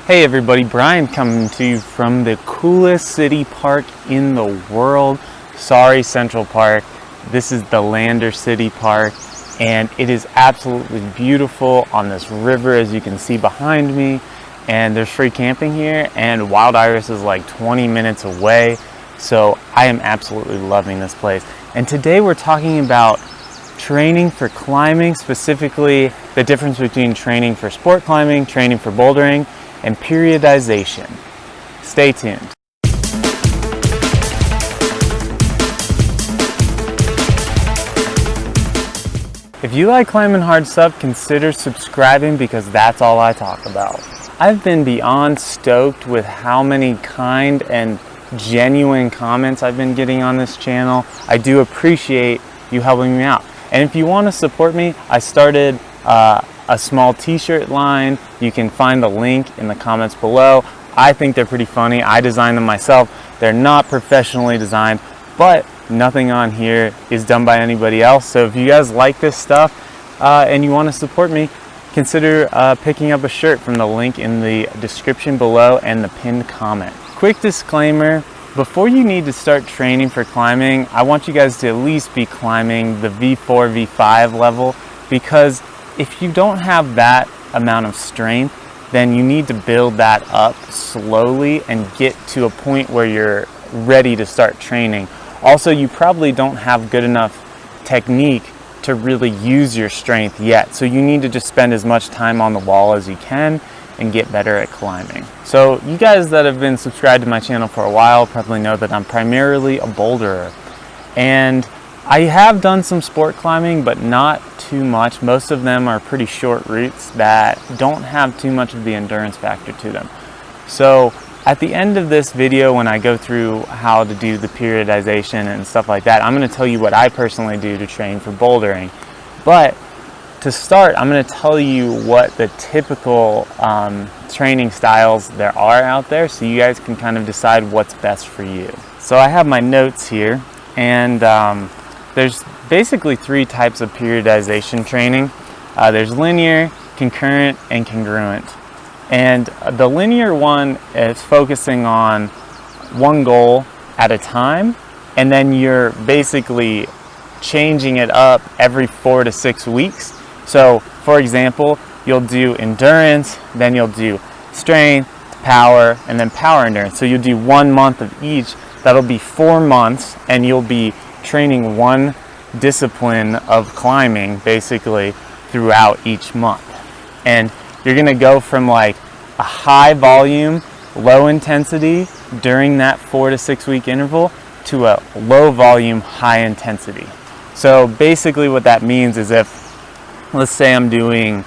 Hey everybody, Brian coming to you from the coolest city park in the world, Central Park. This is the Lander City Park, and it is absolutely beautiful on this river, as you can see behind me. And there's free camping here, and Wild Iris is like 20 minutes away. So I am absolutely loving this place. And today we're talking about training for climbing, specifically the difference between training for sport climbing, training for bouldering, and periodization. Stay tuned. If you like climbing hard stuff, consider subscribing because that's all I talk about. I've been beyond stoked with how many kind and genuine comments I've been getting on this channel. I do appreciate you helping me out. And if you want to support me, I started a small t-shirt line. You can find the link in the comments below. I think they're pretty funny. I designed them myself. They're not professionally designed, but nothing on here is done by anybody else. So if you guys like this stuff and you want to support me, consider picking up a shirt from the link in the description below and the pinned comment. Quick disclaimer, before you need to start training for climbing, I want you guys to at least be climbing the V4, V5 level, because if you don't have that amount of strength, then you need to build that up slowly and get to a point where you're ready to start training. Also, you probably don't have good enough technique to really use your strength yet. So you need to just spend as much time on the wall as you can and get better at climbing. So you guys that have been subscribed to my channel for a while probably know that I'm primarily a boulderer. And I have done some sport climbing, but not too much. Most of them are pretty short routes that don't have too much of the endurance factor to them. So at the end of this video, when I go through how to do the periodization and stuff like that, I'm going to tell you what I personally do to train for bouldering. But to start, I'm going to tell you what the typical training styles there are out there, so you guys can kind of decide what's best for you. So I have my notes here, and there's basically three types of periodization training. There's linear, concurrent, and congruent. And the linear one is focusing on one goal at a time, and then you're basically changing it up every 4 to 6 weeks. So for example, you'll do endurance, then you'll do strength, power, and then power endurance. So you'll do 1 month of each. That'll be 4 months, and you'll be training one discipline of climbing basically throughout each month. And you're gonna go from like a high volume, low intensity during that 4 to 6 week interval to a low volume, high intensity. So basically what that means is, if let's say I'm doing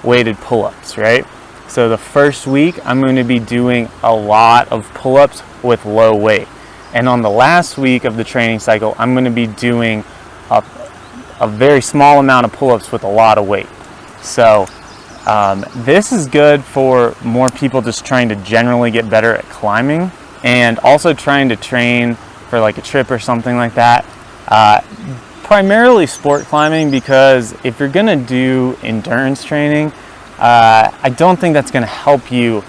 weighted pull-ups, right? So the first week I'm going to be doing a lot of pull-ups with low weight. And on the last week of the training cycle, I'm going to be doing a very small amount of pull-ups with a lot of weight. So this is good for more people just trying to generally get better at climbing, and also trying to train for like a trip or something like that. Primarily sport climbing, because if you're going to do endurance training, I don't think that's going to help you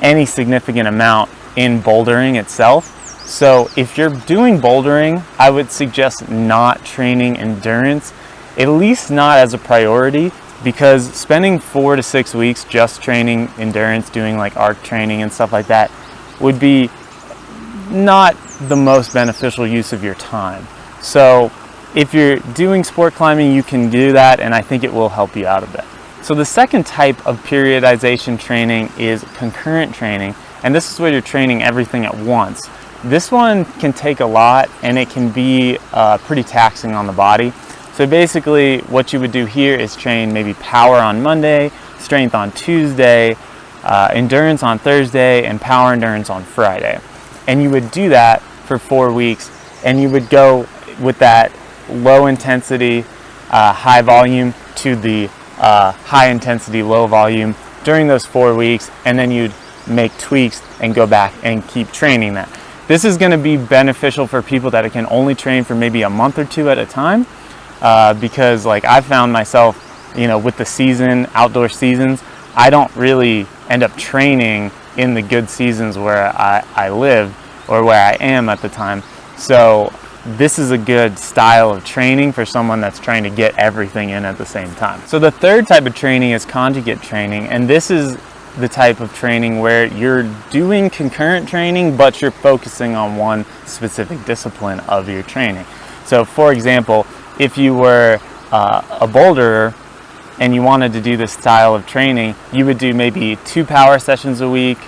any significant amount in bouldering itself. So if you're doing bouldering, I would suggest not training endurance, at least not as a priority, because spending 4 to 6 weeks just training endurance, doing like arc training and stuff like that, would be not the most beneficial use of your time. So if you're doing sport climbing, you can do that, and I think it will help you out a bit. So the second type of periodization training is concurrent training, and this is where you're training everything at once. This one can take a lot, and it can be pretty taxing on the body. So basically what you would do here is train maybe power on Monday, strength on Tuesday, endurance on Thursday, and power endurance on Friday. And you would do that for 4 weeks, and you would go with that low intensity, high volume to the high intensity, low volume during those 4 weeks, and then you'd make tweaks and go back and keep training that. This is going to be beneficial for people that can only train for maybe a month or two at a time, because like I found myself, you know, with the season, outdoor seasons, I don't really end up training in the good seasons where I live or where I am at the time. So this is a good style of training for someone that's trying to get everything in at the same time. So the third type of training is conjugate training, and this is the type of training where you're doing concurrent training, but you're focusing on one specific discipline of your training. So for example, if you were a boulderer and you wanted to do this style of training, you would do maybe 2 power sessions a week,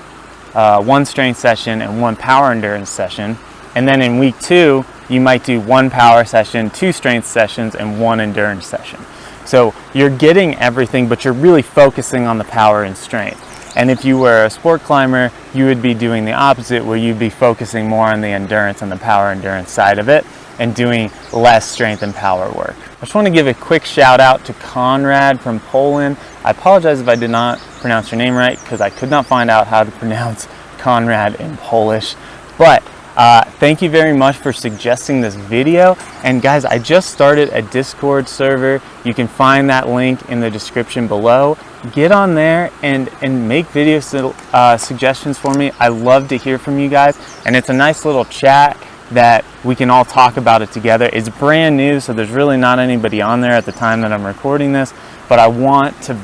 1 strength session and 1 power endurance session. And then in week 2, you might do 1 power session, 2 strength sessions, and 1 endurance session. So you're getting everything, but you're really focusing on the power and strength. And if you were a sport climber, you would be doing the opposite, where you'd be focusing more on the endurance and the power endurance side of it and doing less strength and power work. I just want to give a quick shout out to Conrad from Poland. I apologize if I did not pronounce your name right, because I could not find out how to pronounce Conrad in Polish. But thank you very much for suggesting this video. And guys, I just started a Discord server. You can find that link in the description below. Get on there and make video suggestions for me. I love to hear from you guys, and it's a nice little chat that we can all talk about it together. It's brand new, so there's really not anybody on there at the time that I'm recording this, but I want to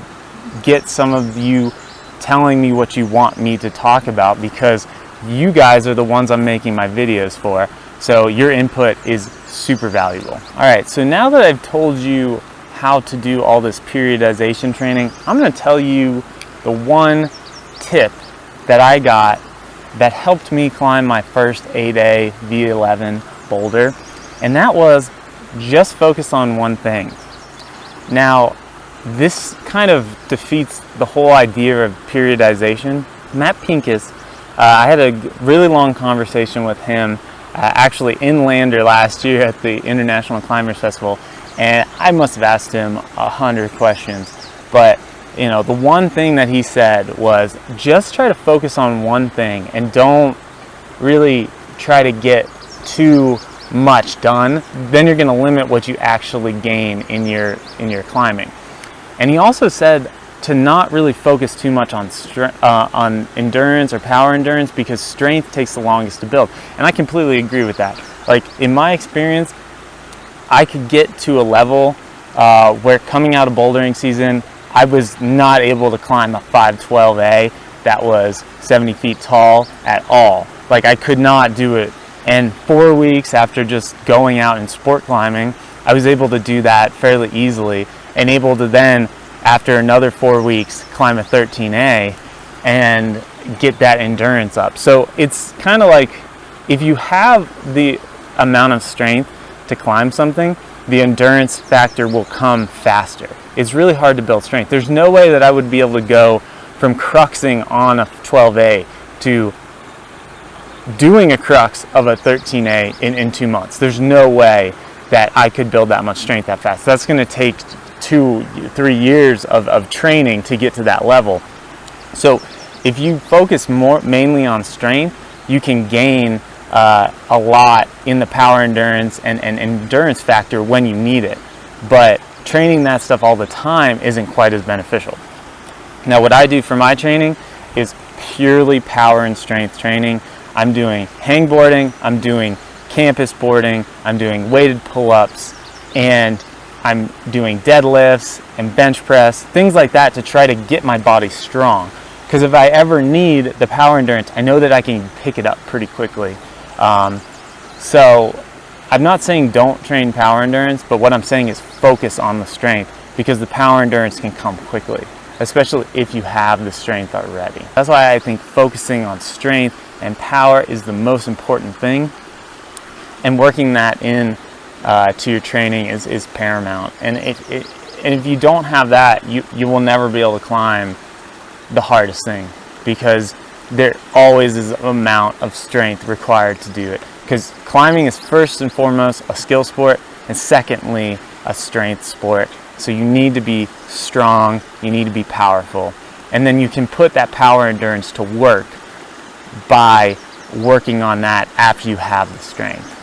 get some of you telling me what you want me to talk about, because you guys are the ones I'm making my videos for, so your input is super valuable. All right, so now that I've told you how to do all this periodization training, I'm going to tell you the one tip that I got that helped me climb my first 8A V11 boulder, and that was just focus on one thing. Now, this kind of defeats the whole idea of periodization. Matt Pincus, I had a really long conversation with him actually in Lander last year at the International Climbers Festival, and I must have asked him 100 questions, but you know, the one thing that he said was just try to focus on one thing and don't really try to get too much done. Then you're going to limit what you actually gain in your climbing. And he also said to not really focus too much on endurance or power endurance, because strength takes the longest to build. And I completely agree with that. Like in my experience, I could get to a level where coming out of bouldering season, I was not able to climb a 512A that was 70 feet tall at all. Like I could not do it. And 4 weeks after just going out and sport climbing, I was able to do that fairly easily, and able to then, after another 4 weeks, climb a 13A and get that endurance up. So it's kind of like, if you have the amount of strength to climb something, the endurance factor will come faster. It's really hard to build strength. There's no way that I would be able to go from cruxing on a 12A to doing a crux of a 13A in 2 months. There's no way that I could build that much strength that fast. That's going to take 2-3 years of training to get to that level. So if you focus mainly on strength, you can gain a lot in the power endurance and endurance factor when you need it. But training that stuff all the time isn't quite as beneficial. Now what I do for my training is purely power and strength training. I'm doing hangboarding, I'm doing campus boarding, I'm doing weighted pull-ups, and I'm doing deadlifts and bench press, things like that, to try to get my body strong. Because if I ever need the power endurance, I know that I can pick it up pretty quickly. So I'm not saying don't train power endurance, but what I'm saying is focus on the strength, because the power endurance can come quickly, especially if you have the strength already. That's why I think focusing on strength and power is the most important thing, and working that in to your training is paramount. And if you don't have that, you will never be able to climb the hardest thing, because there always is an amount of strength required to do it. Because climbing is first and foremost a skill sport, and secondly a strength sport. So you need to be strong, you need to be powerful, and then you can put that power endurance to work by working on that after you have the strength.